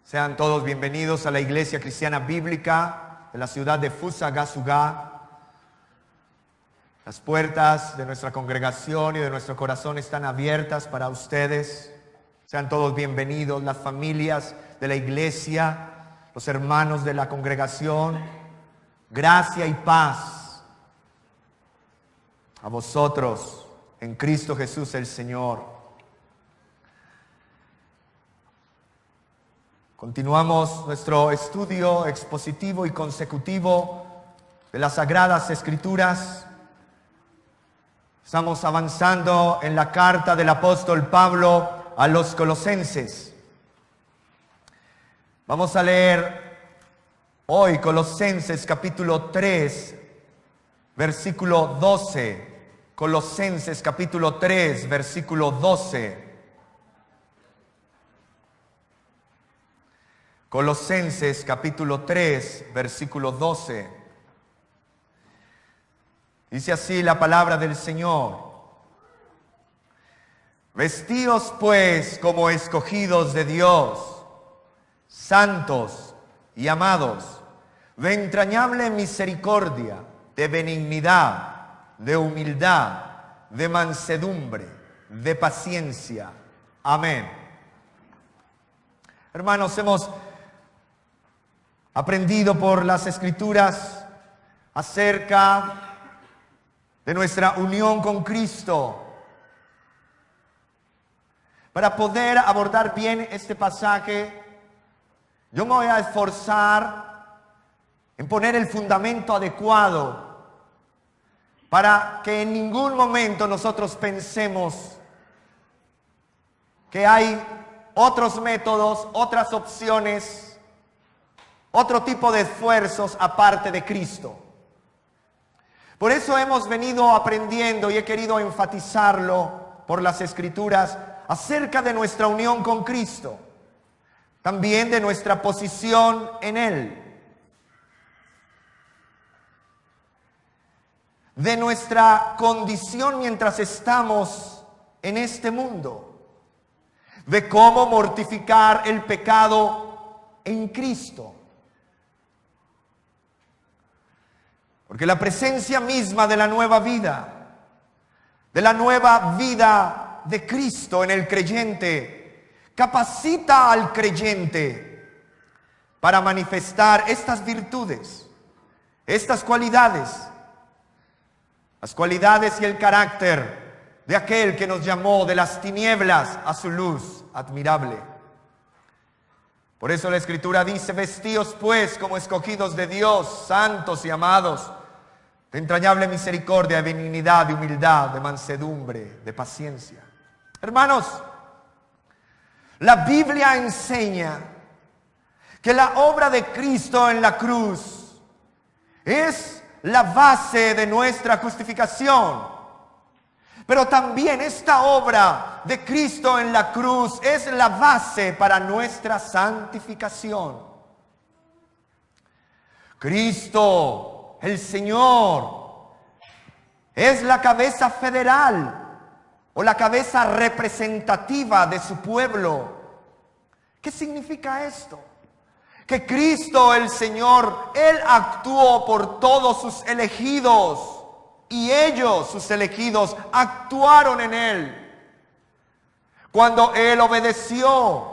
Sean todos bienvenidos a la Iglesia Cristiana Bíblica de la ciudad de Fusagasugá. Las puertas de nuestra congregación y de nuestro corazón están abiertas para ustedes. Sean todos bienvenidos, las familias de la iglesia, los hermanos de la congregación. Gracia y paz a vosotros en Cristo Jesús el Señor. Continuamos nuestro estudio expositivo y consecutivo de las Sagradas Escrituras. Estamos avanzando en la carta del apóstol Pablo a los Colosenses. Vamos a leer hoy Colosenses capítulo 3, versículo 12. Colosenses capítulo 3, versículo 12. Colosenses capítulo 3, versículo 12. Dice así la palabra del Señor: Vestíos pues como escogidos de Dios, santos y amados, de entrañable misericordia, de benignidad, de humildad, de mansedumbre, de paciencia. Amén. Hermanos, hemos aprendido por las Escrituras acerca de nuestra unión con Cristo. Para poder abordar bien este pasaje, yo me voy a esforzar en poner el fundamento adecuado para que en ningún momento nosotros pensemos que hay otros métodos, otras opciones, otro tipo de esfuerzos aparte de Cristo. Por eso hemos venido aprendiendo y he querido enfatizarlo por las Escrituras acerca de nuestra unión con Cristo, también de nuestra posición en Él, de nuestra condición mientras estamos en este mundo, de cómo mortificar el pecado en Cristo. Porque la presencia misma de la nueva vida, de la nueva vida de Cristo en el creyente, capacita al creyente para manifestar estas virtudes, estas cualidades, las cualidades y el carácter de aquel que nos llamó de las tinieblas a su luz admirable. Por eso la Escritura dice: vestíos pues como escogidos de Dios, santos y amados, de entrañable misericordia, de benignidad, de humildad, de mansedumbre, de paciencia. Hermanos, la Biblia enseña que la obra de Cristo en la cruz es la base de nuestra justificación. Pero también esta obra de Cristo en la cruz es la base para nuestra santificación. Cristo, el Señor, es la cabeza federal o la cabeza representativa de su pueblo. ¿Qué significa esto? Que Cristo, el Señor, Él actuó por todos sus elegidos. Y ellos, sus elegidos, actuaron en Él. Cuando Él obedeció,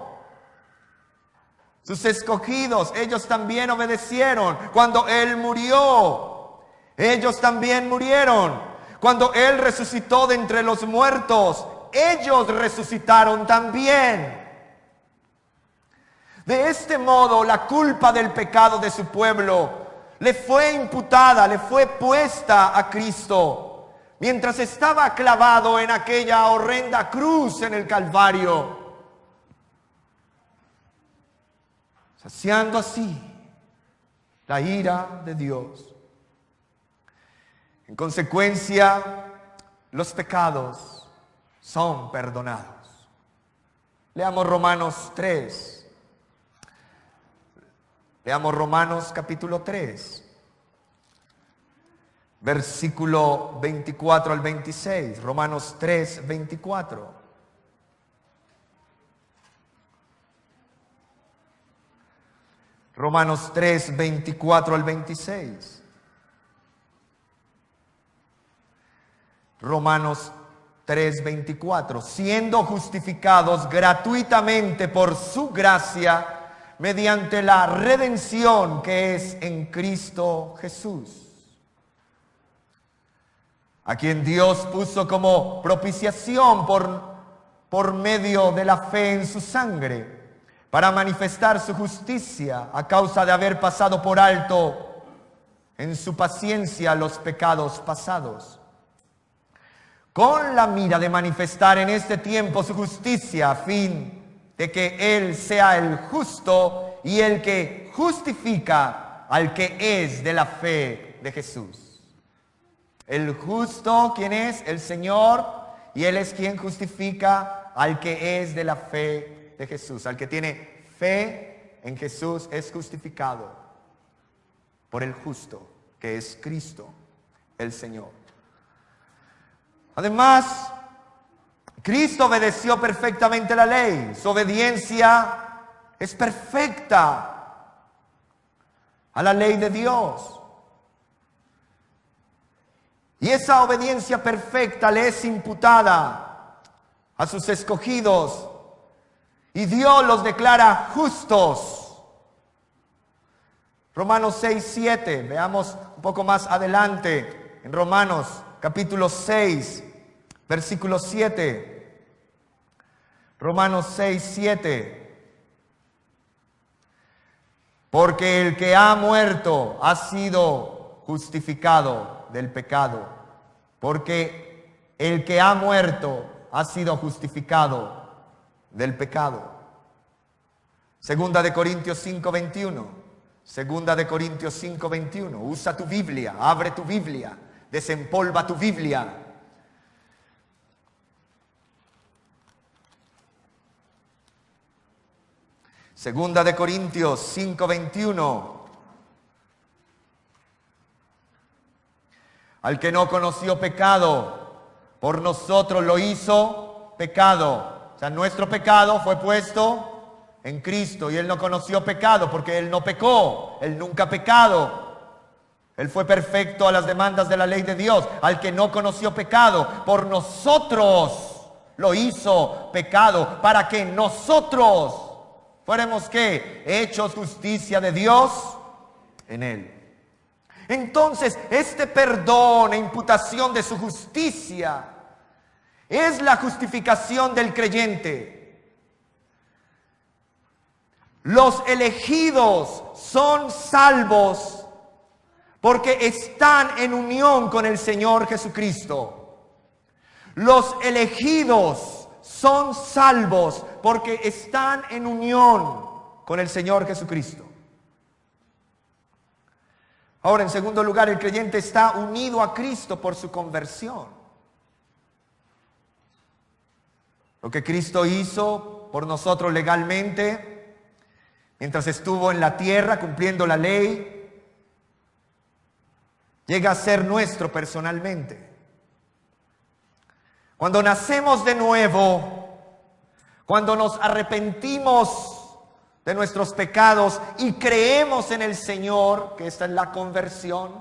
sus escogidos, ellos también obedecieron. Cuando Él murió, ellos también murieron. Cuando Él resucitó de entre los muertos, ellos resucitaron también. De este modo, la culpa del pecado de su pueblo le fue imputada, le fue puesta a Cristo mientras estaba clavado en aquella horrenda cruz en el Calvario, saciando así la ira de Dios. En consecuencia, los pecados son perdonados. Leamos Romanos 3. Leamos Romanos capítulo 3, versículo 24 al 26. Romanos 3, 24. Romanos 3, 24 al 26. Romanos 3, 24. Siendo justificados gratuitamente por su gracia, mediante la redención que es en Cristo Jesús, a quien Dios puso como propiciación por medio de la fe en su sangre, para manifestar su justicia a causa de haber pasado por alto en su paciencia los pecados pasados, con la mira de manifestar en este tiempo su justicia, a fin de que Él sea el justo y el que justifica al que es de la fe de Jesús. El justo, ¿quién es? El Señor, y Él es quien justifica al que es de la fe de Jesús. Al que tiene fe en Jesús es justificado por el justo, que es Cristo, el Señor. Además, Cristo obedeció perfectamente la ley. Su obediencia es perfecta a la ley de Dios. Y esa obediencia perfecta le es imputada a sus escogidos. Y Dios los declara justos. Romanos 6, 7. Veamos un poco más adelante en Romanos capítulo 6, versículo 7. Romanos 6, 7. Porque el que ha muerto ha sido justificado del pecado. Porque el que ha muerto ha sido justificado del pecado. Segunda de Corintios 5, 21. Segunda de Corintios 5, 21. Usa tu Biblia, abre tu Biblia. Desempolva tu Biblia. Segunda de Corintios 5, 21. Al que no conoció pecado, por nosotros lo hizo pecado. O sea, nuestro pecado fue puesto en Cristo y Él no conoció pecado porque Él no pecó. Él nunca ha pecado. Él fue perfecto a las demandas de la ley de Dios. Al que no conoció pecado, por nosotros lo hizo pecado, para que nosotros fuéramos ¿qué? Hechos justicia de Dios en Él. Entonces, este perdón e imputación de su justicia es la justificación del creyente. Los elegidos son salvos porque están en unión con el Señor Jesucristo. Los elegidos son salvos porque están en unión con el Señor Jesucristo. Ahora, en segundo lugar, el creyente está unido a Cristo por su conversión. Lo que Cristo hizo por nosotros legalmente, mientras estuvo en la tierra cumpliendo la ley, llega a ser nuestro personalmente. Cuando nacemos de nuevo, cuando nos arrepentimos de nuestros pecados y creemos en el Señor, que esta es la conversión,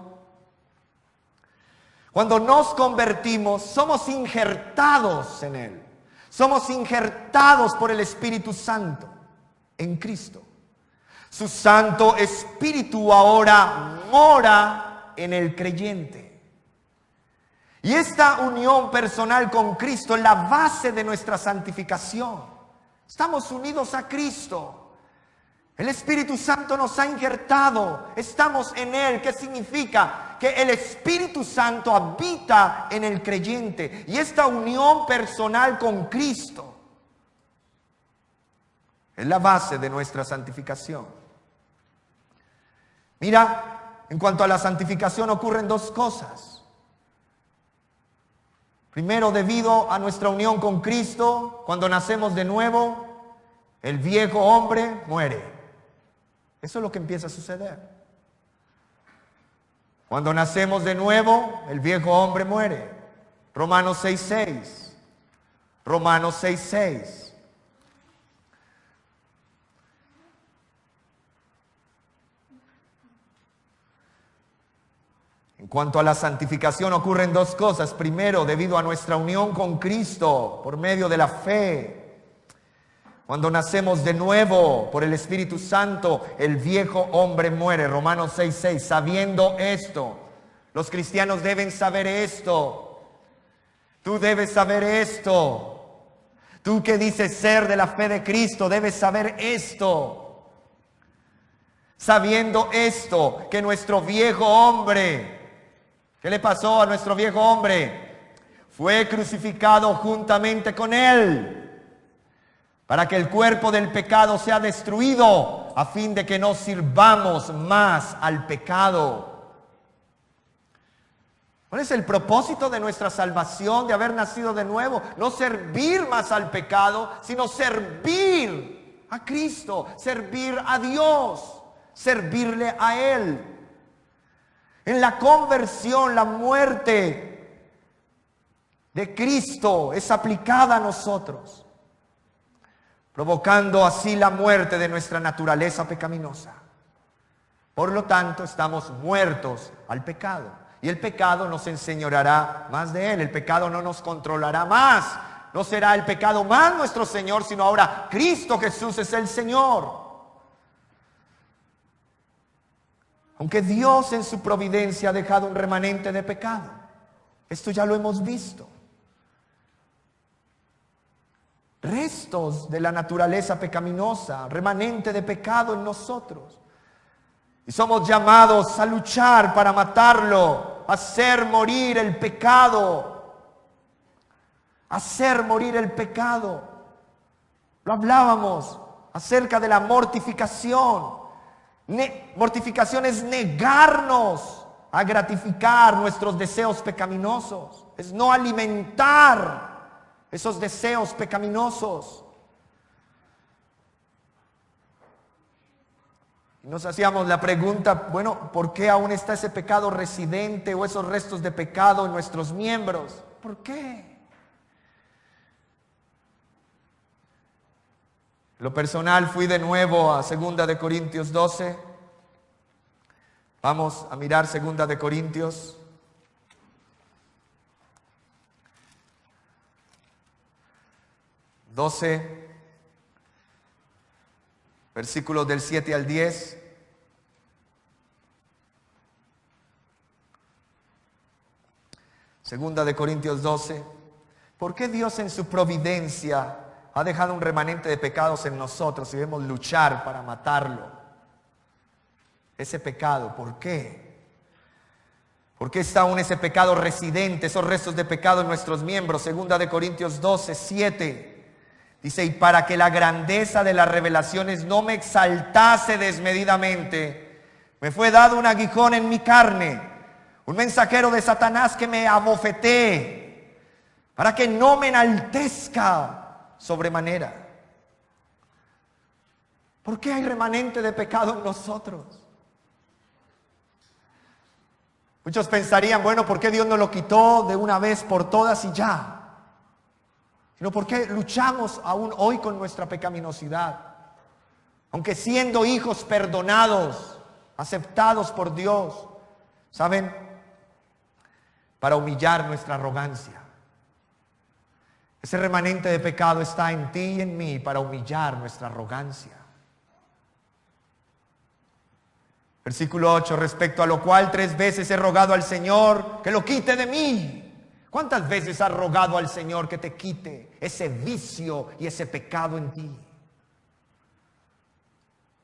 cuando nos convertimos, somos injertados en Él. Somos injertados por el Espíritu Santo en Cristo. Su Santo Espíritu ahora mora en el creyente. Y esta unión personal con Cristo es la base de nuestra santificación. Estamos unidos a Cristo. El Espíritu Santo nos ha injertado. Estamos en Él. ¿Qué significa? Que el Espíritu Santo habita en el creyente. Y esta unión personal con Cristo es la base de nuestra santificación. Mira, en cuanto a la santificación ocurren dos cosas. Primero, debido a nuestra unión con Cristo, cuando nacemos de nuevo, el viejo hombre muere. Eso es lo que empieza a suceder. Cuando nacemos de nuevo, el viejo hombre muere. Romanos 6:6. Romanos 6:6. cuanto a la santificación ocurren dos cosas. Primero, debido a nuestra unión con Cristo por medio de la fe. Cuando nacemos de nuevo por el Espíritu Santo, el viejo hombre muere. Romanos 6:6. Sabiendo esto, los cristianos deben saber esto. Tú debes saber esto. Tú que dices ser de la fe de Cristo, debes saber esto. Sabiendo esto, que nuestro viejo hombre, ¿qué le pasó a nuestro viejo hombre? Fue crucificado juntamente con él, para que el cuerpo del pecado sea destruido, a fin de que no sirvamos más al pecado. ¿Cuál es el propósito de nuestra salvación, de haber nacido de nuevo? No servir más al pecado, sino servir a Cristo, servir a Dios, servirle a Él. En la conversión, la muerte de Cristo es aplicada a nosotros, provocando así la muerte de nuestra naturaleza pecaminosa. Por lo tanto, estamos muertos al pecado. Y el pecado nos enseñoreará más de él. El pecado no nos controlará más. No será el pecado más nuestro Señor, sino ahora Cristo Jesús es el Señor. Aunque Dios en su providencia ha dejado un remanente de pecado. Esto ya lo hemos visto. Restos de la naturaleza pecaminosa, remanente de pecado en nosotros. Y somos llamados a luchar para matarlo, a hacer morir el pecado. Hacer morir el pecado. Lo hablábamos acerca de la mortificación. Mortificación es negarnos a gratificar nuestros deseos pecaminosos. Es no alimentar esos deseos pecaminosos. Nos hacíamos la pregunta, bueno, ¿por qué aún está ese pecado residente o esos restos de pecado en nuestros miembros? ¿Por qué? En lo personal fui de nuevo a 2 de Corintios 12. Vamos a mirar 2 de Corintios. Versículos del 7 al 10. Segunda de Corintios 12. ¿Por qué Dios en su providencia ha dejado un remanente de pecados en nosotros y debemos luchar para matarlo? Ese pecado, ¿por qué? ¿Por qué está aún ese pecado residente, esos restos de pecado en nuestros miembros? Segunda de Corintios 12, 7. Dice, y para que la grandeza de las revelaciones no me exaltase desmedidamente, me fue dado un aguijón en mi carne, un mensajero de Satanás que me abofetee, para que no me enaltezca sobremanera. ¿Por qué hay remanente de pecado en nosotros? Muchos pensarían, bueno, ¿por qué Dios nos lo quitó de una vez por todas y ya? Sino porque luchamos aún hoy con nuestra pecaminosidad. Aunque siendo hijos perdonados, aceptados por Dios, ¿saben? Para humillar nuestra arrogancia. Ese remanente de pecado está en ti y en mí para humillar nuestra arrogancia. Versículo 8, respecto a lo cual 3 veces he rogado al Señor que lo quite de mí. ¿Cuántas veces has rogado al Señor que te quite ese vicio y ese pecado en ti?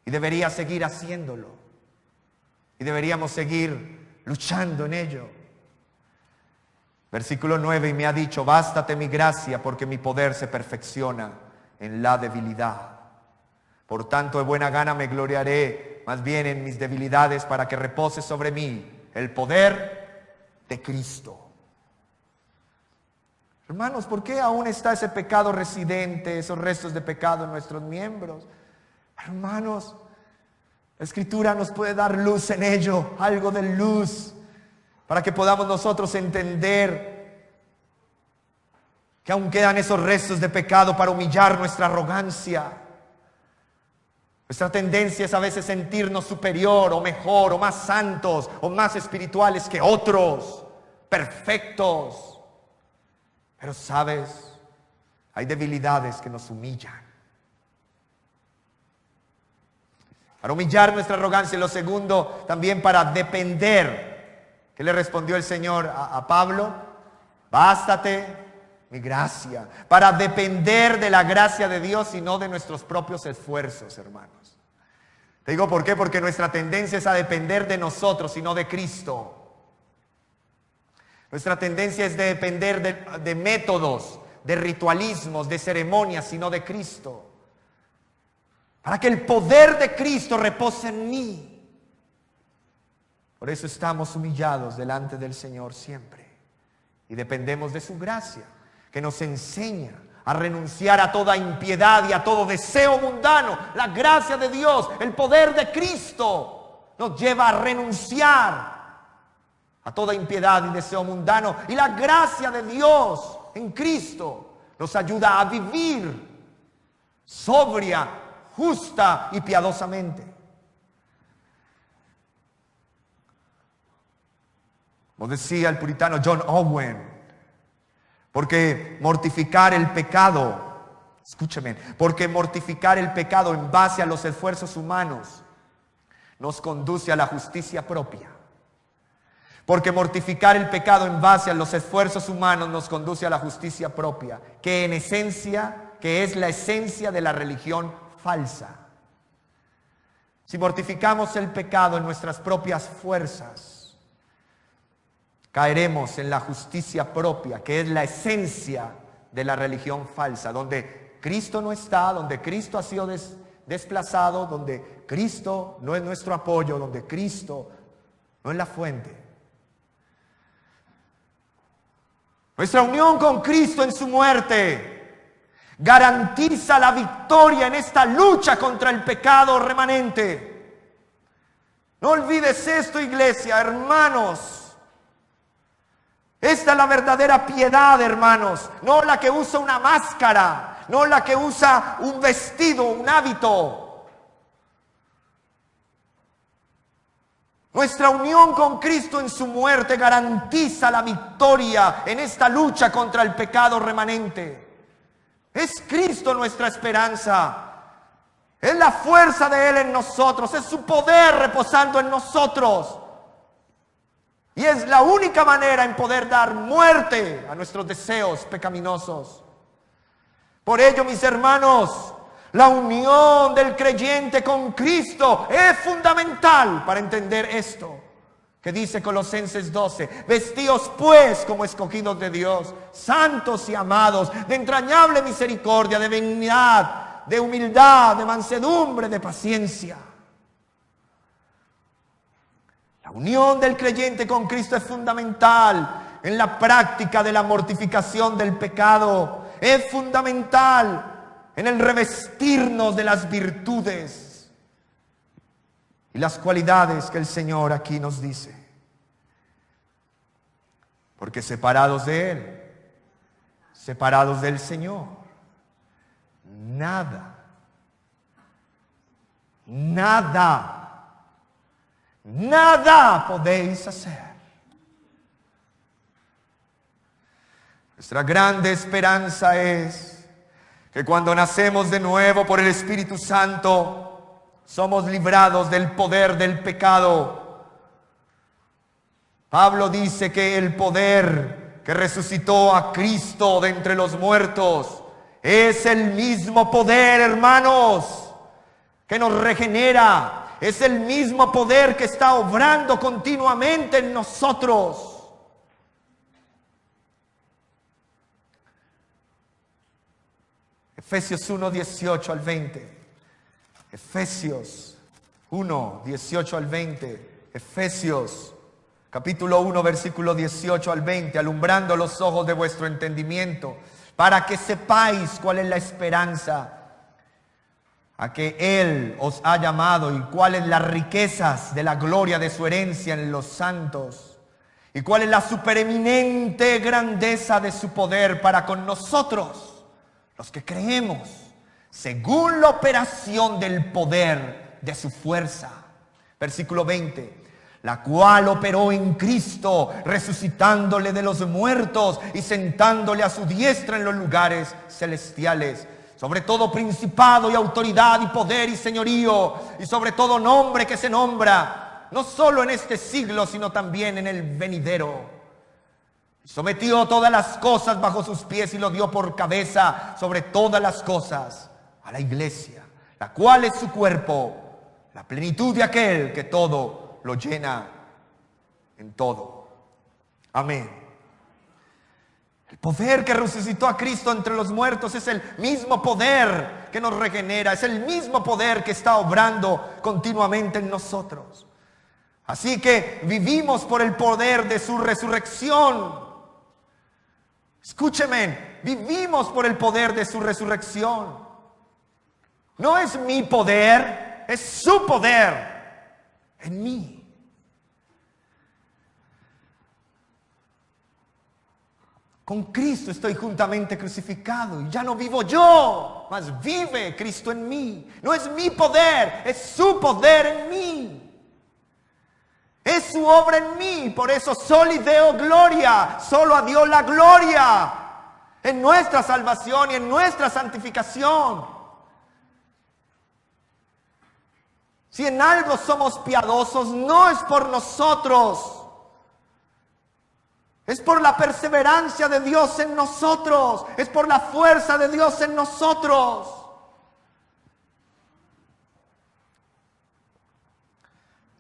Y deberías seguir haciéndolo. Y deberíamos seguir luchando en ello. Versículo 9, y me ha dicho, bástate mi gracia, porque mi poder se perfecciona en la debilidad. Por tanto, de buena gana me gloriaré más bien en mis debilidades, para que repose sobre mí el poder de Cristo. Hermanos, ¿por qué aún está ese pecado residente, esos restos de pecado en nuestros miembros? Hermanos, la Escritura nos puede dar luz en ello, algo de luz, para que podamos nosotros entender que aún quedan esos restos de pecado para humillar nuestra arrogancia. Nuestra tendencia es a veces sentirnos superior o mejor o más santos o más espirituales que otros, perfectos. Pero sabes, hay debilidades que nos humillan. Para humillar nuestra arrogancia. Y lo segundo, también para depender. ¿Qué le respondió el Señor a Pablo? Bástate mi gracia. Para depender de la gracia de Dios y no de nuestros propios esfuerzos, hermanos. Te digo por qué, porque nuestra tendencia es a depender de nosotros y no de Cristo. Nuestra tendencia es de depender de métodos, de ritualismos, de ceremonias, y no de Cristo. Para que el poder de Cristo repose en mí. Por eso estamos humillados delante del Señor siempre. Y dependemos de su gracia, que nos enseña a renunciar a toda impiedad y a todo deseo mundano. La gracia de Dios, el poder de Cristo, nos lleva a renunciar a toda impiedad y deseo mundano. Y la gracia de Dios en Cristo nos ayuda a vivir sobria, justa y piadosamente. Como decía el puritano John Owen, porque mortificar el pecado, escúcheme, porque mortificar el pecado en base a los esfuerzos humanos nos conduce a la justicia propia. Porque mortificar el pecado en base a los esfuerzos humanos nos conduce a la justicia propia, que en esencia, que es la esencia de la religión falsa. Si mortificamos el pecado en nuestras propias fuerzas, caeremos en la justicia propia, que es la esencia de la religión falsa, donde Cristo no está, donde Cristo ha sido desplazado, donde Cristo no es nuestro apoyo, donde Cristo no es la fuente. Nuestra unión con Cristo en su muerte garantiza la victoria en esta lucha contra el pecado remanente. No olvides esto, iglesia, hermanos. Esta es la verdadera piedad, hermanos. No la que usa una máscara, no la que usa un vestido, un hábito. Nuestra unión con Cristo en su muerte garantiza la victoria en esta lucha contra el pecado remanente. Es Cristo nuestra esperanza. Es la fuerza de Él en nosotros. Es su poder reposando en nosotros. Y es la única manera en poder dar muerte a nuestros deseos pecaminosos. Por ello, mis hermanos, la unión del creyente con Cristo es fundamental para entender esto que dice Colosenses 12. Vestíos pues como escogidos de Dios, santos y amados, de entrañable misericordia, de benignidad, de humildad, de mansedumbre, de paciencia. La unión del creyente con Cristo es fundamental en la práctica de la mortificación del pecado. Es fundamental en el revestirnos de las virtudes y las cualidades que el Señor aquí nos dice. Porque separados de Él, separados del Señor, nada podéis hacer. Nuestra grande esperanza es que cuando nacemos de nuevo por el Espíritu Santo, somos librados del poder del pecado. Pablo dice que el poder que resucitó a Cristo de entre los muertos es el mismo poder, hermanos, que nos regenera. Es el mismo poder que está obrando continuamente en nosotros. Efesios 1, 18 al 20. Efesios 1, 18 al 20. Efesios capítulo 1, versículo 18 al 20. Alumbrando los ojos de vuestro entendimiento, para que sepáis cuál es la esperanza a que Él os ha llamado y cuáles las riquezas de la gloria de su herencia en los santos y cuál es la supereminente grandeza de su poder para con nosotros, los que creemos, según la operación del poder de su fuerza. Versículo 20. La cual operó en Cristo, resucitándole de los muertos y sentándole a su diestra en los lugares celestiales, sobre todo principado y autoridad y poder y señorío, y sobre todo nombre que se nombra, no solo en este siglo, sino también en el venidero. Sometió todas las cosas bajo sus pies y lo dio por cabeza sobre todas las cosas a la iglesia, la cual es su cuerpo, la plenitud de aquel que todo lo llena en todo. Amén. El poder que resucitó a Cristo entre los muertos es el mismo poder que nos regenera, es el mismo poder que está obrando continuamente en nosotros. Así que vivimos por el poder de su resurrección. Escúcheme, vivimos por el poder de su resurrección. No es mi poder, es su poder en mí. Con Cristo estoy juntamente crucificado y ya no vivo yo, mas vive Cristo en mí. No es mi poder, es su poder en mí. Es su obra en mí, por eso soli Deo gloria, solo a Dios la gloria en nuestra salvación y en nuestra santificación. Si en algo somos piadosos, no es por nosotros, es por la perseverancia de Dios en nosotros, es por la fuerza de Dios en nosotros.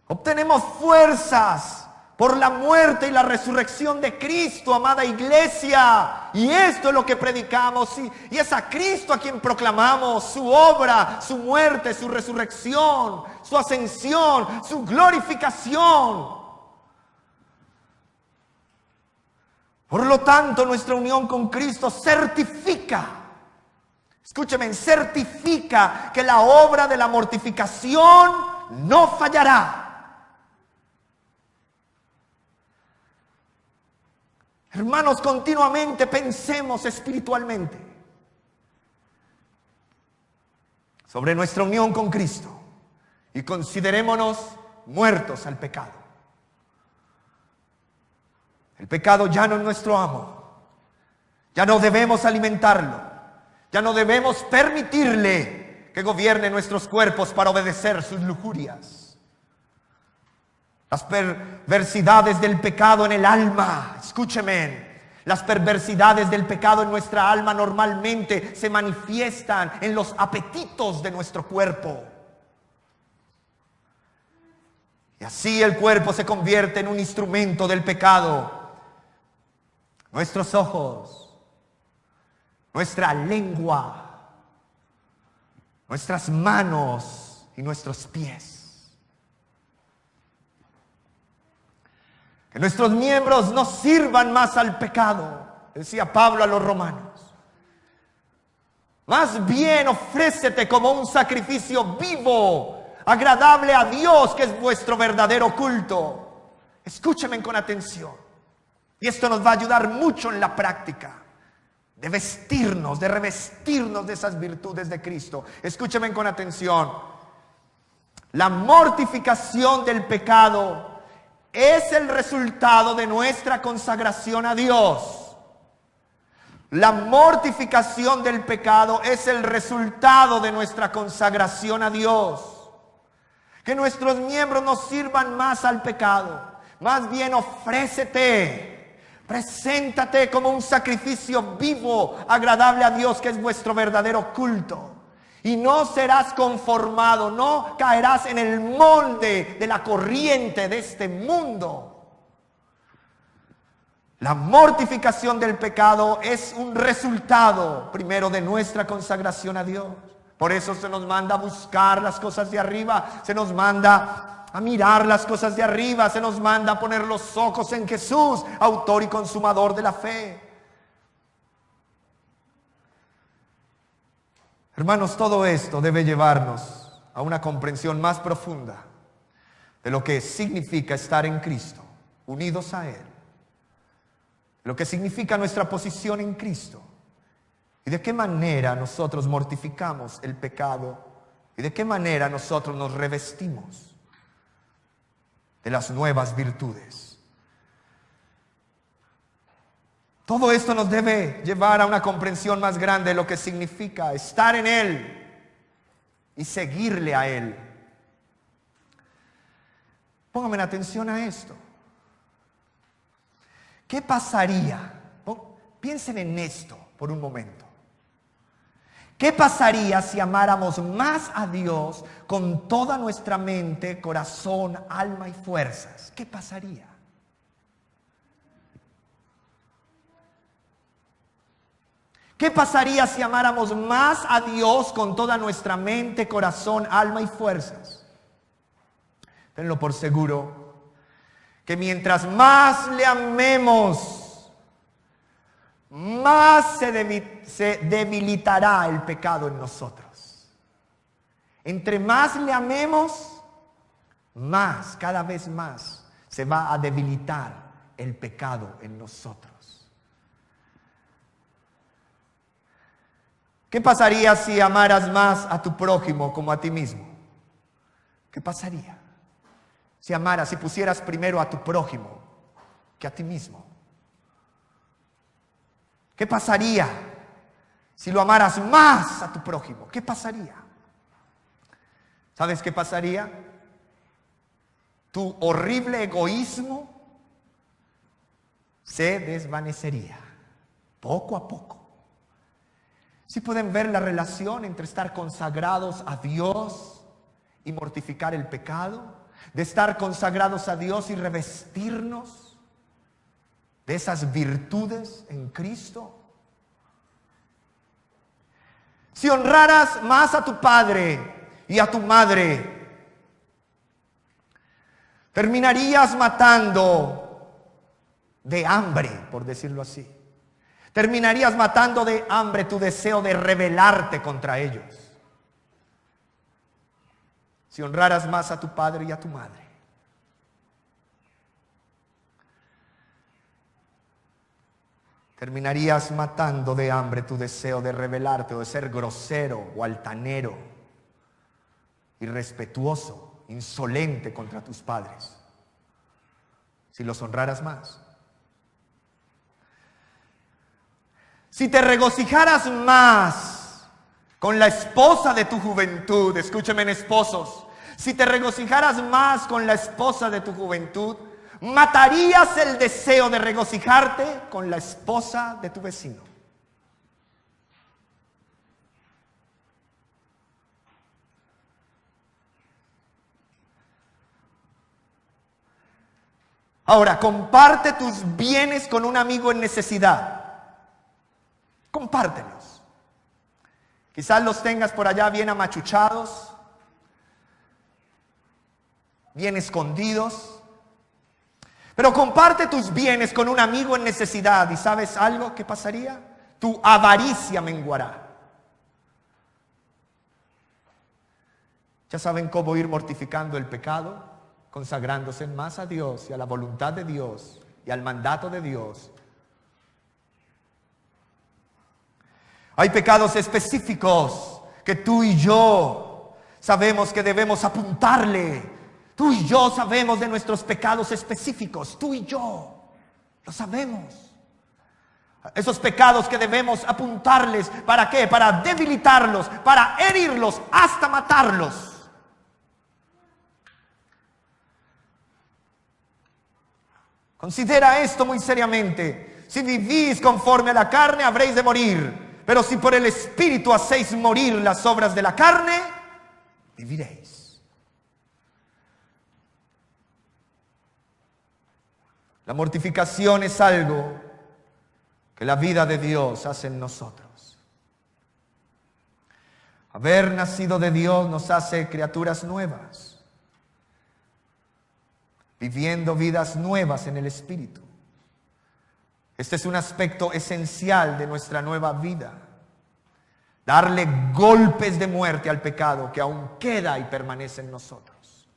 Obtenemos fuerzas por la muerte y la resurrección de Cristo, amada iglesia. Y esto es lo que predicamos. Y es a Cristo a quien proclamamos su obra, su muerte, su resurrección, su ascensión, su glorificación. Por lo tanto, nuestra unión con Cristo certifica, escúcheme, certifica que la obra de la mortificación no fallará. Hermanos, continuamente pensemos espiritualmente sobre nuestra unión con Cristo y considerémonos muertos al pecado. El pecado ya no es nuestro amo, ya no debemos alimentarlo, ya no debemos permitirle que gobierne nuestros cuerpos para obedecer sus lujurias. Las perversidades del pecado en el alma, escúcheme, las perversidades del pecado en nuestra alma normalmente se manifiestan en los apetitos de nuestro cuerpo. Y así el cuerpo se convierte en un instrumento del pecado. Nuestros ojos, nuestra lengua, nuestras manos y nuestros pies. Que nuestros miembros no sirvan más al pecado, decía Pablo a los romanos. Más bien ofrécete como un sacrificio vivo, agradable a Dios, que es vuestro verdadero culto. Escúcheme con atención. Y esto nos va a ayudar mucho en la práctica de vestirnos, de revestirnos de esas virtudes de Cristo. Escúcheme con atención. La mortificación del pecado es el resultado de nuestra consagración a Dios. La mortificación del pecado es el resultado de nuestra consagración a Dios. Que nuestros miembros no sirvan más al pecado. Más bien ofrécete. Preséntate como un sacrificio vivo, agradable a Dios, que es vuestro verdadero culto. Y no serás conformado, no caerás en el molde de la corriente de este mundo. La mortificación del pecado es un resultado, primero, de nuestra consagración a Dios. Por eso se nos manda a buscar las cosas de arriba, se nos manda a mirar las cosas de arriba, se nos manda a poner los ojos en Jesús, autor y consumador de la fe. Hermanos, todo esto debe llevarnos a una comprensión más profunda de lo que significa estar en Cristo, unidos a Él, lo que significa nuestra posición en Cristo ¿Y de qué manera nosotros mortificamos el pecado? ¿Y de qué manera nosotros nos revestimos de las nuevas virtudes? Todo esto nos debe llevar a una comprensión más grande de lo que significa estar en Él y seguirle a Él. Pónganme atención a esto. ¿Qué pasaría? Piensen en esto por un momento. ¿Qué pasaría si amáramos más a Dios con toda nuestra mente, corazón, alma y fuerzas? ¿Qué pasaría? ¿Qué pasaría si amáramos más a Dios con toda nuestra mente, corazón, alma y fuerzas? Tenlo por seguro que mientras más le amemos, más se debilitará el pecado en nosotros. Entre más le amemos, más, cada vez más, se va a debilitar el pecado en nosotros. ¿Qué pasaría si amaras más a tu prójimo como a ti mismo? ¿Qué pasaría? Si pusieras primero a tu prójimo que a ti mismo. ¿Qué pasaría si lo amaras más a tu prójimo? ¿Qué pasaría? ¿Sabes qué pasaría? Tu horrible egoísmo se desvanecería poco a poco. ¿Sí pueden ver la relación entre estar consagrados a Dios y mortificar el pecado? De estar consagrados a Dios y revestirnos de esas virtudes en Cristo. Si honraras más a tu padre y a tu madre, terminarías matando de hambre, por decirlo así. Terminarías matando de hambre tu deseo de rebelarte contra ellos. Si honraras más a tu padre y a tu madre. Terminarías matando de hambre tu deseo de rebelarte o de ser grosero o altanero, irrespetuoso, insolente contra tus padres. Si los honraras más. Si te regocijaras más con la esposa de tu juventud, escúchame esposos, si te regocijaras más con la esposa de tu juventud, matarías el deseo de regocijarte con la esposa de tu vecino. Ahora, comparte tus bienes con un amigo en necesidad. Compártelos. Quizás los tengas por allá bien amachuchados, bien escondidos. Pero comparte tus bienes con un amigo en necesidad. ¿Y sabes algo que pasaría? Tu avaricia menguará. ¿Ya saben cómo ir mortificando el pecado? Consagrándose más a Dios y a la voluntad de Dios y al mandato de Dios. Hay pecados específicos que tú y yo sabemos que debemos apuntarle. Tú y yo sabemos de nuestros pecados específicos. Tú y yo lo sabemos. Esos pecados que debemos apuntarles. ¿Para qué? Para debilitarlos, para herirlos, hasta matarlos. Considera esto muy seriamente. Si vivís conforme a la carne, habréis de morir. Pero si por el Espíritu hacéis morir las obras de la carne, viviréis. La mortificación es algo que la vida de Dios hace en nosotros. Haber nacido de Dios nos hace criaturas nuevas, viviendo vidas nuevas en el Espíritu. Este es un aspecto esencial de nuestra nueva vida. Darle golpes de muerte al pecado que aún queda y permanece en nosotros.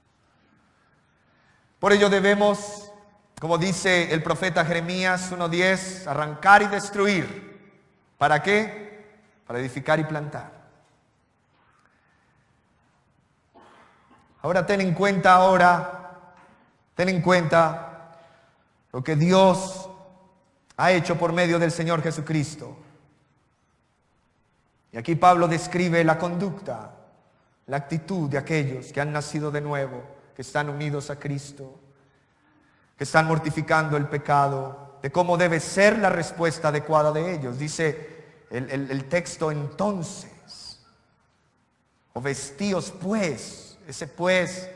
Por ello debemos, como dice el profeta Jeremías 1:10, arrancar y destruir. ¿Para qué? para edificar y plantar. Ahora ten en cuenta lo que Dios ha hecho por medio del Señor Jesucristo. Y aquí Pablo describe la conducta, la actitud de aquellos que han nacido de nuevo, que están unidos a Cristo, que están mortificando el pecado, de cómo debe ser la respuesta adecuada de ellos. Dice el texto entonces, o vestíos pues, ese pues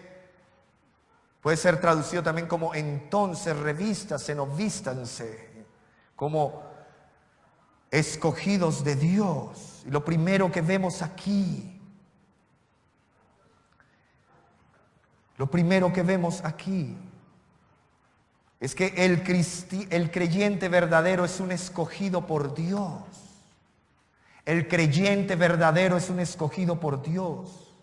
puede ser traducido también como entonces revístanse o vístanse, como escogidos de Dios. Y lo primero que vemos aquí, es que el creyente verdadero es un escogido por Dios. El creyente verdadero es un escogido por Dios.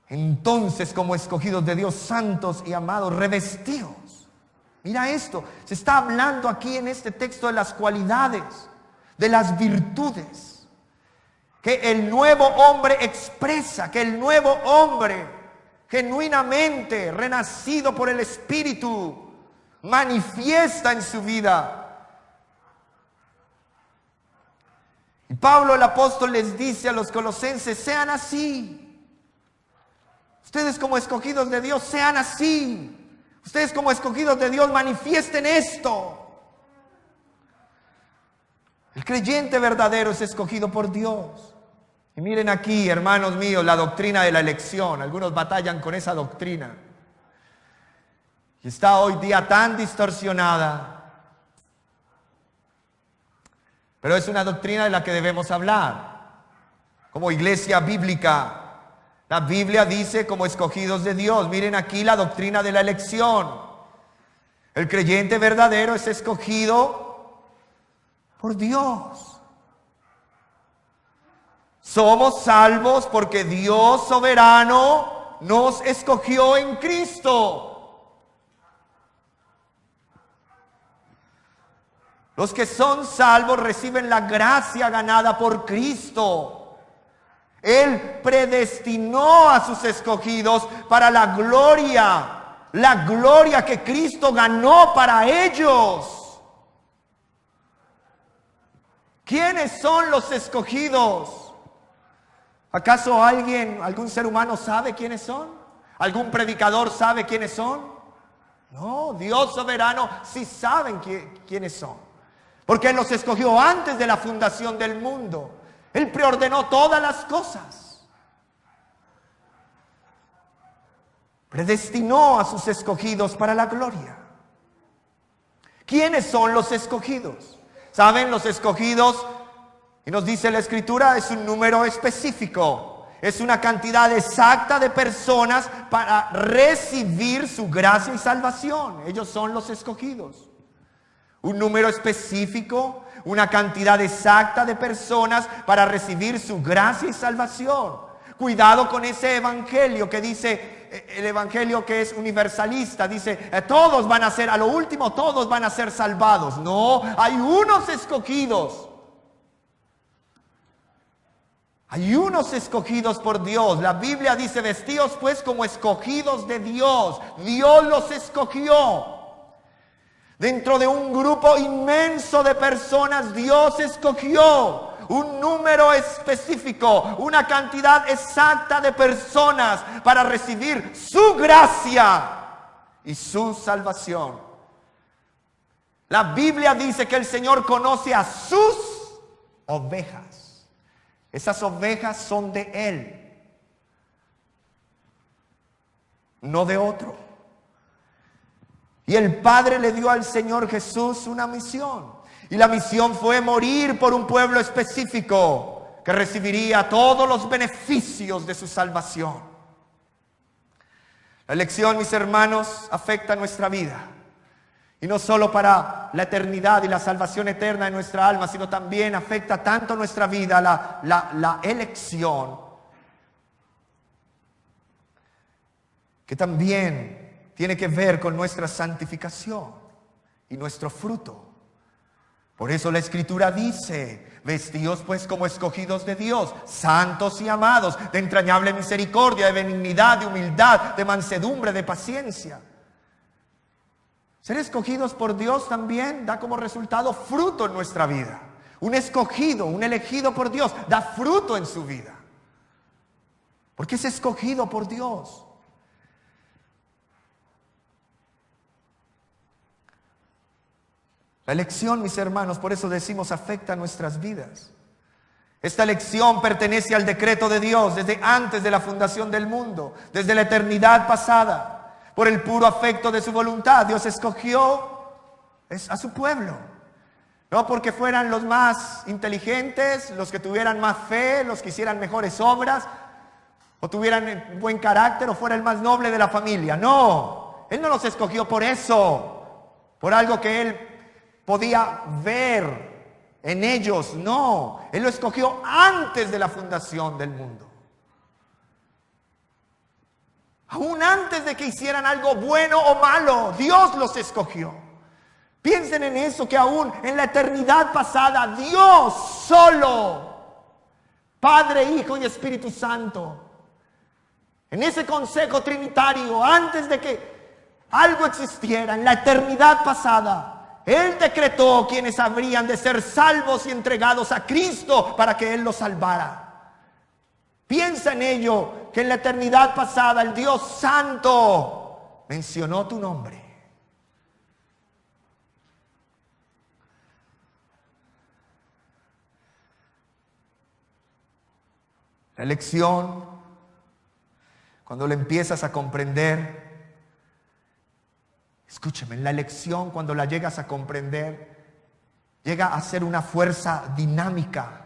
Entonces, como escogidos de Dios, santos y amados, revestidos. Mira esto, se está hablando aquí en este texto de las cualidades, de las virtudes que el nuevo hombre expresa, que el nuevo hombre genuinamente renacido por el Espíritu manifiesta en su vida. Y Pablo el apóstol les dice a los colosenses, sean así. Ustedes como escogidos de Dios, sean así. Ustedes como escogidos de Dios, manifiesten esto. El creyente verdadero es escogido por Dios. Y miren aquí, hermanos míos, la doctrina de la elección. Algunos batallan con esa doctrina. Y está hoy día tan distorsionada. Pero es una doctrina de la que debemos hablar. Como iglesia bíblica, la Biblia dice como escogidos de Dios. Miren aquí la doctrina de la elección. El creyente verdadero es escogido por Dios. Somos salvos porque Dios soberano nos escogió en Cristo. Los que son salvos reciben la gracia ganada por Cristo. Él predestinó a sus escogidos para la gloria que Cristo ganó para ellos. ¿Quiénes son los escogidos? ¿Acaso algún ser humano sabe quiénes son? ¿Algún predicador sabe quiénes son? No, Dios soberano sí saben quiénes son. Porque Él los escogió antes de la fundación del mundo. Él preordenó todas las cosas. Predestinó a sus escogidos para la gloria. ¿Quiénes son los escogidos? ¿Saben? Los escogidos, y nos dice la Escritura, es un número específico. Es una cantidad exacta de personas para recibir su gracia y salvación. Ellos son los escogidos. Un número específico, una cantidad exacta de personas para recibir su gracia y salvación. Cuidado con ese evangelio que dice, el evangelio que es universalista, dice, todos van a ser, a lo último todos van a ser salvados. No, hay unos escogidos. Hay unos escogidos por Dios. La Biblia dice, vestíos pues como escogidos de Dios. Dios los escogió. Dentro de un grupo inmenso de personas, Dios escogió un número específico, una cantidad exacta de personas para recibir su gracia y su salvación. La Biblia dice que el Señor conoce a sus ovejas. Esas ovejas son de Él, no de otro. Y el Padre le dio al Señor Jesús una misión. Y la misión fue morir por un pueblo específico que recibiría todos los beneficios de su salvación. La elección, mis hermanos, afecta nuestra vida. Y no solo para la eternidad y la salvación eterna de nuestra alma, sino también afecta tanto nuestra vida, la elección, que también tiene que ver con nuestra santificación y nuestro fruto. Por eso la Escritura dice: vestíos pues como escogidos de Dios, santos y amados, de entrañable misericordia, de benignidad, de humildad, de mansedumbre, de paciencia. Ser escogidos por Dios también da como resultado fruto en nuestra vida. Un escogido, un elegido por Dios, da fruto en su vida. Porque es escogido por Dios. La elección, mis hermanos, por eso decimos, afecta nuestras vidas. Esta elección pertenece al decreto de Dios desde antes de la fundación del mundo, desde la eternidad pasada. Por el puro afecto de su voluntad, Dios escogió a su pueblo. No porque fueran los más inteligentes, los que tuvieran más fe, los que hicieran mejores obras, o tuvieran buen carácter, o fuera el más noble de la familia. No, Él no los escogió por eso, por algo que Él podía ver en ellos. No, Él lo escogió antes de la fundación del mundo. Aún antes de que hicieran algo bueno o malo, Dios los escogió. Piensen en eso, que aún en la eternidad pasada, Dios solo, Padre, Hijo y Espíritu Santo, en ese consejo trinitario, antes de que algo existiera, en la eternidad pasada, Él decretó quienes habrían de ser salvos y entregados a Cristo para que Él los salvara. Piensa en ello, que en la eternidad pasada el Dios Santo mencionó tu nombre. La elección, cuando la empiezas a comprender, escúchame, la elección cuando la llegas a comprender, llega a ser una fuerza dinámica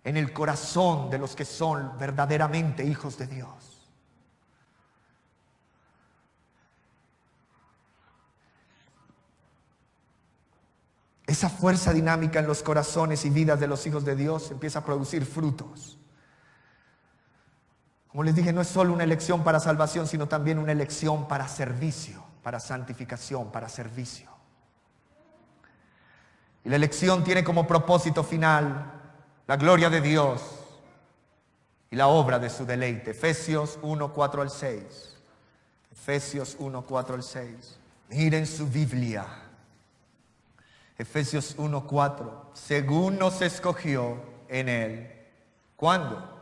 en el corazón de los que son verdaderamente hijos de Dios. Esa fuerza dinámica en los corazones y vidas de los hijos de Dios empieza a producir frutos. Como les dije, no es solo una elección para salvación, sino también una elección para servicio, para santificación, para servicio. Y la elección tiene como propósito final la gloria de Dios y la obra de su deleite. Efesios 1, 4 al 6. Efesios 1, 4 al 6. Miren su Biblia. Efesios 1, 4. Según nos escogió en Él. ¿Cuándo?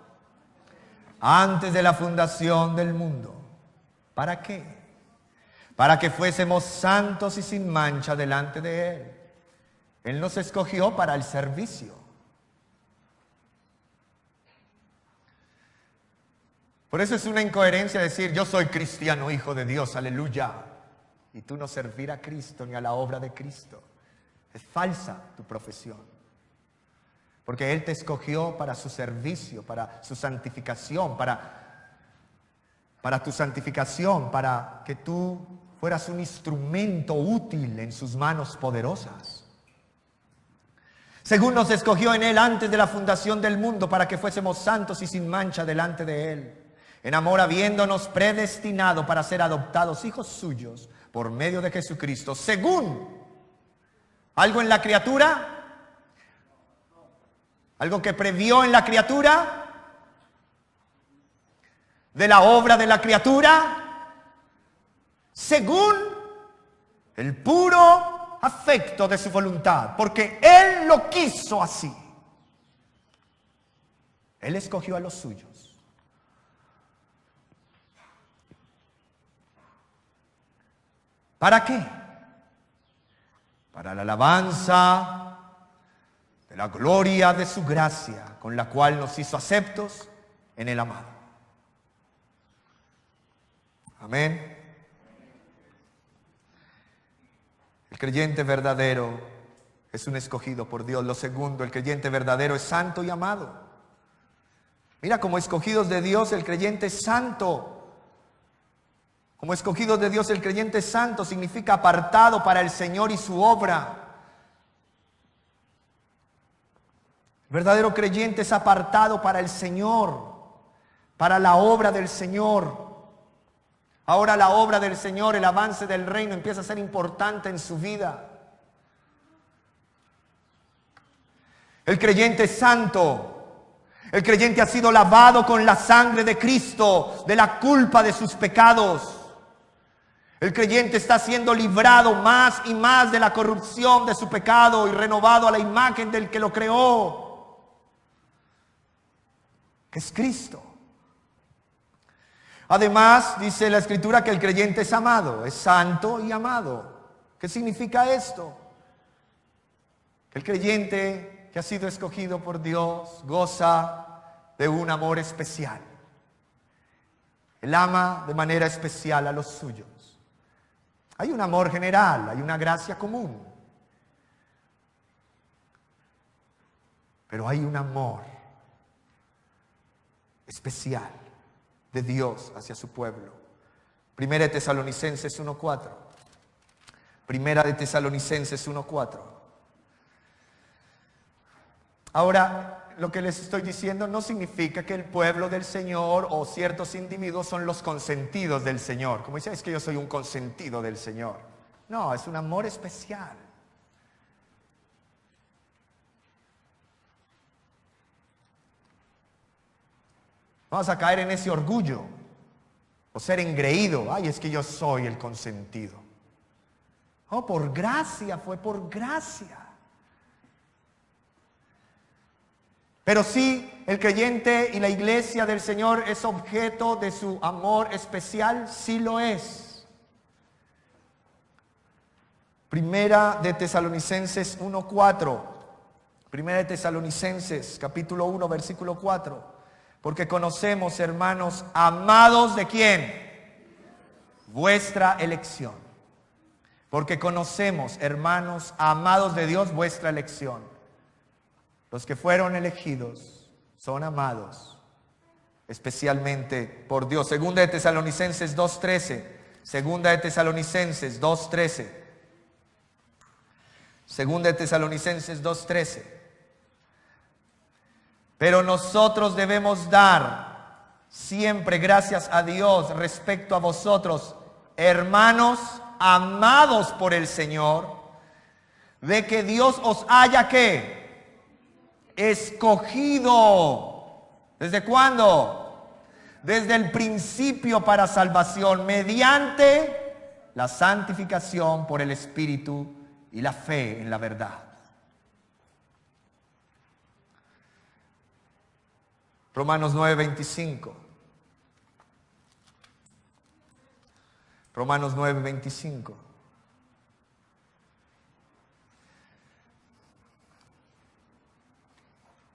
Antes de la fundación del mundo. ¿Para qué? Para que fuésemos santos y sin mancha delante de Él. Él nos escogió para el servicio. Por eso es una incoherencia decir: yo soy cristiano, hijo de Dios, aleluya, y tú no servir a Cristo ni a la obra de Cristo. Es falsa tu profesión, porque Él te escogió para su servicio, para su santificación, para tu santificación, para que tú fueras un instrumento útil en sus manos poderosas. Según nos escogió en Él antes de la fundación del mundo, para que fuésemos santos y sin mancha delante de Él. En amor, habiéndonos predestinado para ser adoptados hijos suyos por medio de Jesucristo, según algo en la criatura, algo que previó en la criatura, de la obra de la criatura, según el puro afecto de su voluntad, porque Él lo quiso así. Él escogió a los suyos. ¿Para qué? Para la alabanza de la gloria de su gracia, con la cual nos hizo aceptos en el amado. Amén. El creyente verdadero es un escogido por Dios. Lo segundo, el creyente verdadero es santo y amado. Mira, como escogidos de Dios, el creyente es santo. Como escogidos de Dios, el creyente santo significa apartado para el Señor y su obra. El verdadero creyente es apartado para el Señor, para la obra del Señor. Ahora la obra del Señor, el avance del reino empieza a ser importante en su vida. El creyente es santo. El creyente ha sido lavado con la sangre de Cristo de la culpa de sus pecados. El creyente está siendo librado más y más de la corrupción de su pecado y renovado a la imagen del que lo creó, que es Cristo. Además, dice la Escritura que el creyente es amado, es santo y amado. ¿Qué significa esto? Que el creyente que ha sido escogido por Dios goza de un amor especial. Él ama de manera especial a los suyos. Hay un amor general, hay una gracia común. Pero hay un amor especial de Dios hacia su pueblo. Primera de Tesalonicenses 1:4. Primera de Tesalonicenses 1:4. Ahora, lo que les estoy diciendo no significa que el pueblo del Señor o ciertos individuos son los consentidos del Señor. Como dice, es que yo soy un consentido del Señor. No, es un amor especial. Vamos a caer en ese orgullo o ser engreído. Ay, es que yo soy el consentido. Oh, por gracia, fue por gracia. Pero sí, el creyente y la iglesia del Señor es objeto de su amor especial, sí lo es. Primera de Tesalonicenses 1:4. Primera de Tesalonicenses, capítulo 1, versículo 4. Porque conocemos, hermanos, amados de quién? Vuestra elección. Porque conocemos, hermanos, amados de Dios, vuestra elección. Los que fueron elegidos son amados, especialmente por Dios. Segunda de Tesalonicenses 2:13. Segunda de Tesalonicenses 2:13. Segunda de Tesalonicenses 2:13. Pero nosotros debemos dar siempre gracias a Dios respecto a vosotros, hermanos amados por el Señor, de que Dios os haya ¿qué? Escogido. ¿Desde cuándo? Desde el principio para salvación, mediante la santificación por el Espíritu y la fe en la verdad. Romanos 9:25. Romanos 9:25.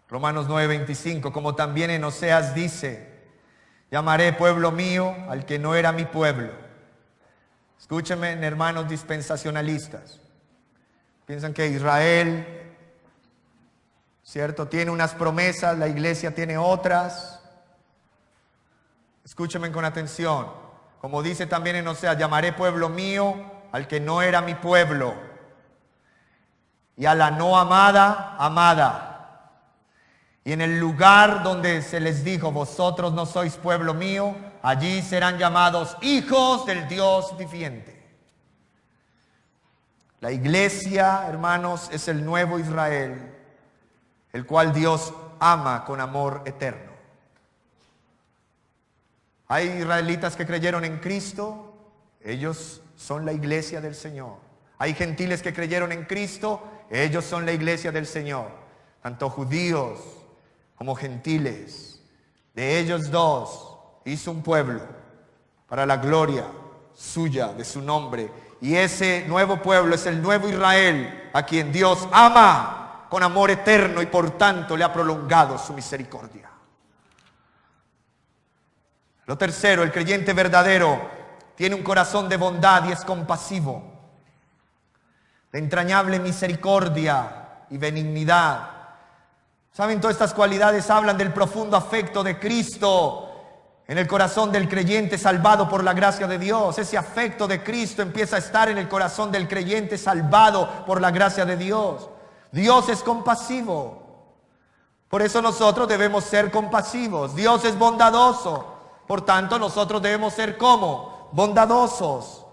Romanos 9:25, como también en Oseas dice, llamaré pueblo mío al que no era mi pueblo. Escúchenme, hermanos dispensacionalistas. Piensan que Israel, ¿cierto?, tiene unas promesas, la iglesia tiene otras. Escúchenme con atención. Como dice también en Oseas, llamaré pueblo mío al que no era mi pueblo. Y a la no amada, amada. Y en el lugar donde se les dijo, vosotros no sois pueblo mío, allí serán llamados hijos del Dios viviente. La iglesia, hermanos, es el nuevo Israel, el cual Dios ama con amor eterno. Hay israelitas que creyeron en Cristo, ellos son la iglesia del Señor. Hay gentiles que creyeron en Cristo, ellos son la iglesia del Señor. Tanto judíos como gentiles, de ellos dos hizo un pueblo para la gloria suya, de su nombre. Y ese nuevo pueblo es el nuevo Israel, a quien Dios ama con amor eterno y por tanto le ha prolongado su misericordia. Lo tercero, el creyente verdadero tiene un corazón de bondad y es compasivo, de entrañable misericordia y benignidad. ¿Saben? Todas estas cualidades hablan del profundo afecto de Cristo en el corazón del creyente salvado por la gracia de Dios. Ese afecto de Cristo empieza a estar en el corazón del creyente salvado por la gracia de Dios. Dios es compasivo. Por eso nosotros debemos ser compasivos. Dios es bondadoso. Por tanto, nosotros debemos ser ¿cómo? Bondadosos.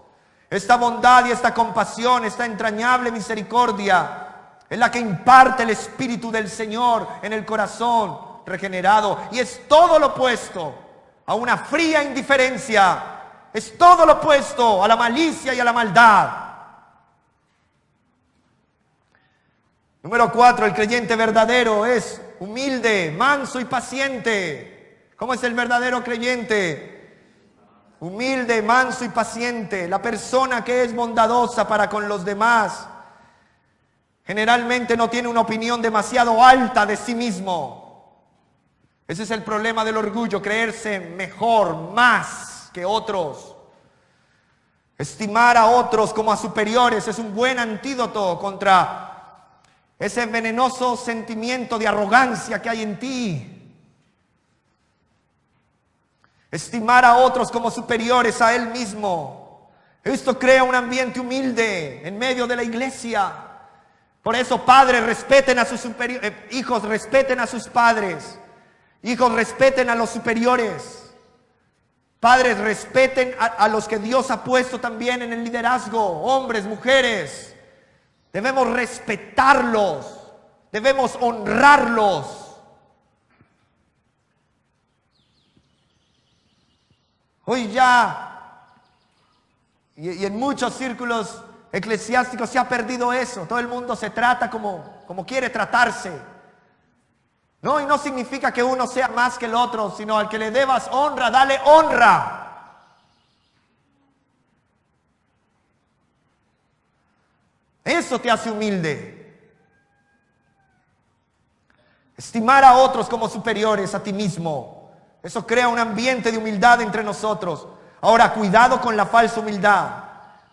Esta bondad y esta compasión, esta entrañable misericordia Es la que imparte el Espíritu del Señor en el corazón regenerado. Y es todo lo opuesto a una fría indiferencia. Es todo lo opuesto a la malicia y a la maldad. Número 4, el creyente verdadero es humilde, manso y paciente. ¿Cómo es el verdadero creyente? Humilde, manso y paciente. La persona que es bondadosa para con los demás generalmente no tiene una opinión demasiado alta de sí mismo. Ese es el problema del orgullo, creerse mejor, más que otros. Estimar a otros como a superiores es un buen antídoto contra ese venenoso sentimiento de arrogancia que hay en ti. Estimar a otros como superiores a él mismo. Esto crea un ambiente humilde en medio de la iglesia. Por eso, padres, respeten a sus superiores. Hijos, respeten a sus padres. Hijos, respeten a los superiores. Padres, respeten a los que Dios ha puesto también en el liderazgo. Hombres, mujeres. Debemos respetarlos. Debemos honrarlos. Hoy ya, y en muchos círculos eclesiásticos se ha perdido eso. Todo el mundo se trata como quiere tratarse. No, y no significa que uno sea más que el otro, sino al que le debas honra, dale honra. Eso te hace humilde. Estimar a otros como superiores a ti mismo. Eso crea un ambiente de humildad entre nosotros. Ahora, cuidado con la falsa humildad,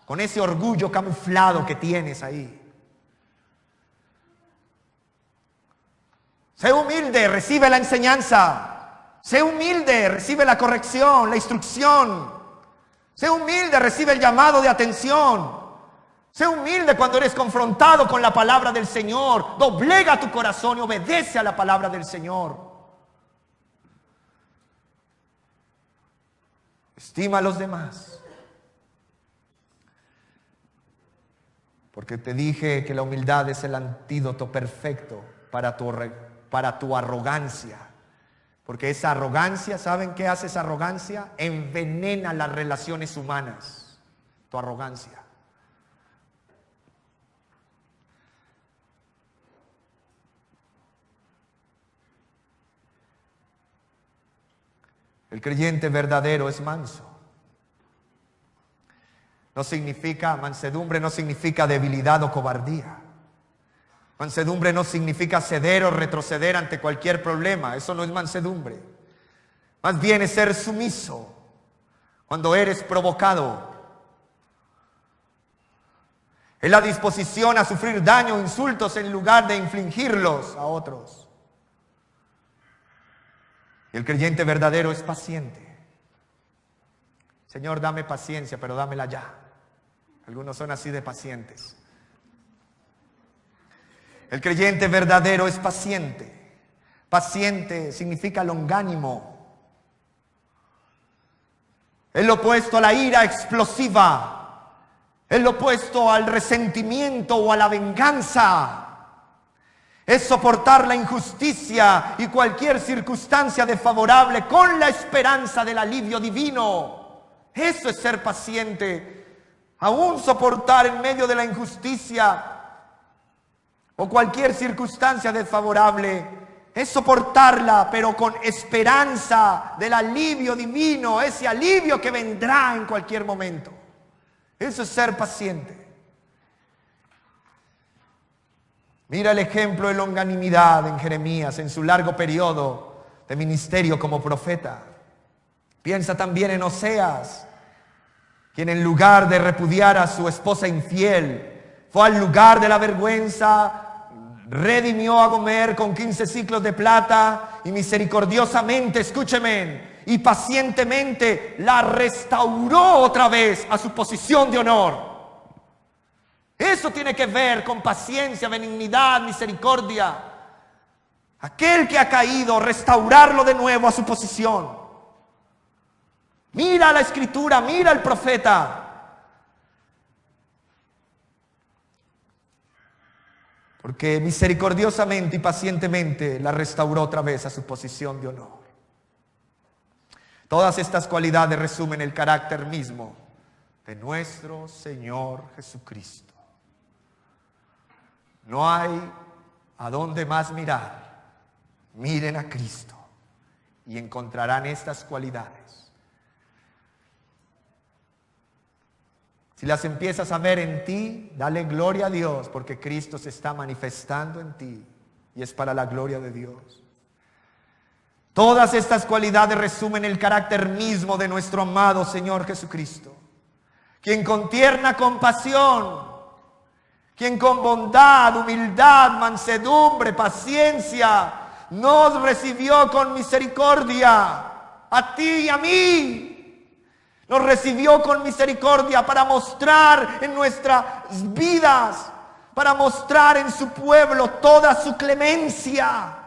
con ese orgullo camuflado que tienes ahí. Sé humilde, recibe la enseñanza. Sé humilde, recibe la corrección, la instrucción. Sé humilde, recibe el llamado de atención. Sé humilde cuando eres confrontado con la palabra del Señor. Doblega tu corazón y obedece a la palabra del Señor. Estima a los demás. Porque te dije que la humildad es el antídoto perfecto para tu arrogancia. Porque esa arrogancia, ¿saben qué hace esa arrogancia? Envenena las relaciones humanas. Tu arrogancia. El creyente verdadero es manso. Mansedumbre no significa debilidad o cobardía. Mansedumbre no significa ceder o retroceder ante cualquier problema. Eso no es mansedumbre. Más bien es ser sumiso cuando eres provocado. Es la disposición a sufrir daño o insultos en lugar de infligirlos a otros. El creyente verdadero es paciente. Señor, dame paciencia, pero dámela ya. Algunos son así de pacientes. El creyente verdadero es paciente. Paciente significa longánimo. Es lo opuesto a la ira explosiva. Es lo opuesto al resentimiento o a la venganza. Es soportar la injusticia y cualquier circunstancia desfavorable con la esperanza del alivio divino. Eso es ser paciente. Aún soportar en medio de la injusticia o cualquier circunstancia desfavorable es soportarla, pero con esperanza del alivio divino, ese alivio que vendrá en cualquier momento. Eso es ser paciente. Mira el ejemplo de longanimidad en Jeremías, en su largo periodo de ministerio como profeta. Piensa también en Oseas, quien en lugar de repudiar a su esposa infiel, fue al lugar de la vergüenza, redimió a Gomer con 15 ciclos de plata y misericordiosamente, escúcheme, y pacientemente la restauró otra vez a su posición de honor. Eso tiene que ver con paciencia, benignidad, misericordia. Aquel que ha caído, restaurarlo de nuevo a su posición. Mira la escritura, mira el profeta. porque misericordiosamente y pacientemente la restauró otra vez a su posición de honor. Todas estas cualidades resumen el carácter mismo de nuestro Señor Jesucristo. No hay a dónde más mirar. Miren a Cristo y encontrarán estas cualidades. Si las empiezas a ver en ti, dale gloria a Dios, porque Cristo se está manifestando en ti y es para la gloria de Dios. Todas estas cualidades resumen el carácter mismo de nuestro amado Señor Jesucristo, quien con tierna compasión, quien con bondad, humildad, mansedumbre, paciencia, nos recibió con misericordia, a ti y a mí. Nos recibió con misericordia para mostrar en nuestras vidas, para mostrar en su pueblo toda su clemencia,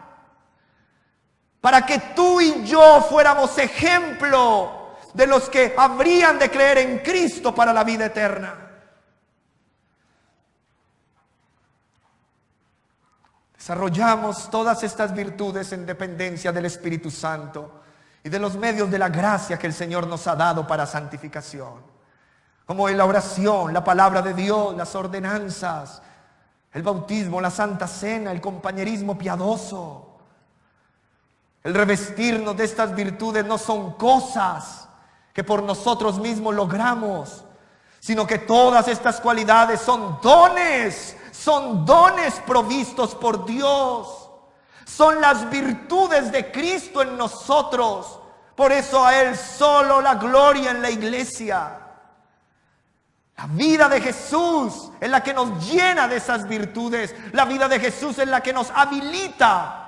para que tú y yo fuéramos ejemplo de los que habrían de creer en Cristo para la vida eterna. Desarrollamos todas estas virtudes en dependencia del Espíritu Santo y de los medios de la gracia que el Señor nos ha dado para santificación, como la oración, la palabra de Dios, las ordenanzas, el bautismo, la Santa Cena, el compañerismo piadoso. El revestirnos de estas virtudes no son cosas que por nosotros mismos logramos, sino que todas estas cualidades son dones provistos por Dios. Son las virtudes de Cristo en nosotros. Por eso a Él solo la gloria en la iglesia. La vida de Jesús es la que nos llena de esas virtudes. La vida de Jesús es la que nos habilita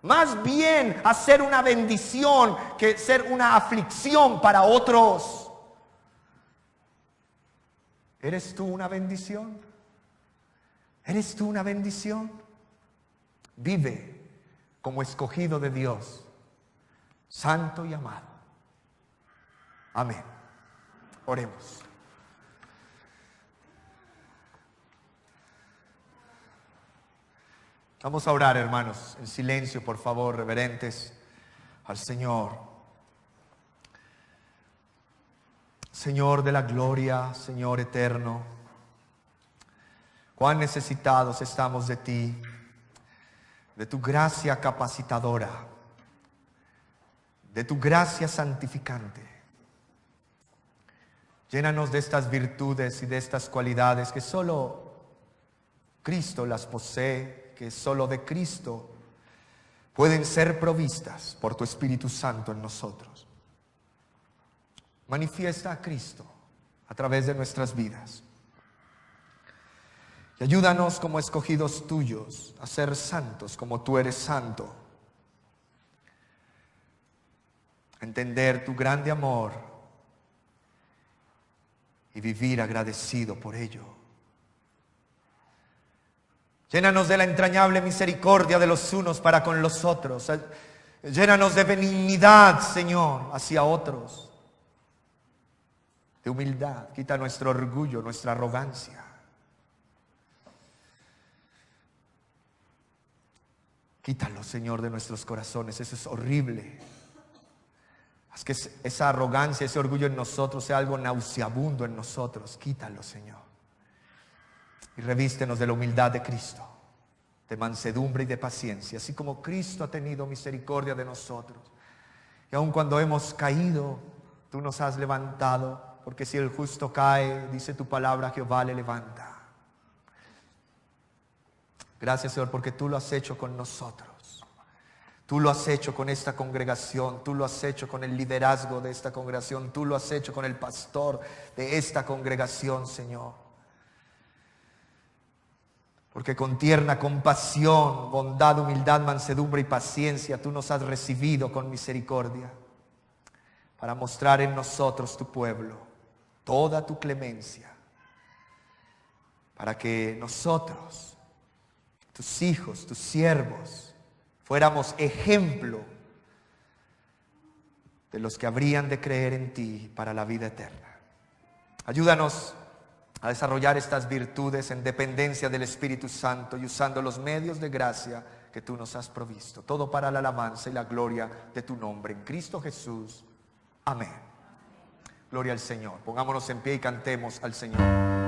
más bien a ser una bendición que ser una aflicción para otros. ¿Eres tú una bendición? ¿Eres tú una bendición? Vive como escogido de Dios, santo y amado. Amén. Oremos. Vamos a orar, hermanos, en silencio, por favor, reverentes al Señor. Señor de la gloria, Señor eterno, cuán necesitados estamos de ti, de tu gracia capacitadora, de tu gracia santificante. Llénanos de estas virtudes y de estas cualidades que solo Cristo las posee, que solo de Cristo pueden ser provistas por tu Espíritu Santo en nosotros. Manifiesta a Cristo a través de nuestras vidas. Y ayúdanos como escogidos tuyos a ser santos como tú eres santo. A entender tu grande amor y vivir agradecido por ello. Llénanos de la entrañable misericordia de los unos para con los otros. Llénanos de benignidad, Señor, hacia otros. De humildad. Quita nuestro orgullo, nuestra arrogancia. Quítalo, Señor, de nuestros corazones. Eso es horrible. Haz que esa arrogancia, ese orgullo en nosotros sea algo nauseabundo en nosotros. Quítalo, Señor. Y revístenos de la humildad de Cristo, de mansedumbre y de paciencia, así como Cristo ha tenido misericordia de nosotros. Y aun cuando hemos caído, tú nos has levantado, porque si el justo cae, dice tu palabra, Jehová le levanta. Gracias, Señor, porque tú lo has hecho con nosotros. Tú lo has hecho con esta congregación, tú lo has hecho con el liderazgo de esta congregación, tú lo has hecho con el pastor de esta congregación, Señor. Porque con tierna compasión, bondad, humildad, mansedumbre y paciencia tú nos has recibido con misericordia para mostrar en nosotros tu pueblo toda tu clemencia, para que nosotros, tus hijos, tus siervos, fuéramos ejemplo de los que habrían de creer en ti para la vida eterna. Ayúdanos a desarrollar estas virtudes en dependencia del Espíritu Santo y usando los medios de gracia que tú nos has provisto. Todo para la alabanza y la gloria de tu nombre. En Cristo Jesús. Amén. Gloria al Señor. Pongámonos en pie y cantemos al Señor.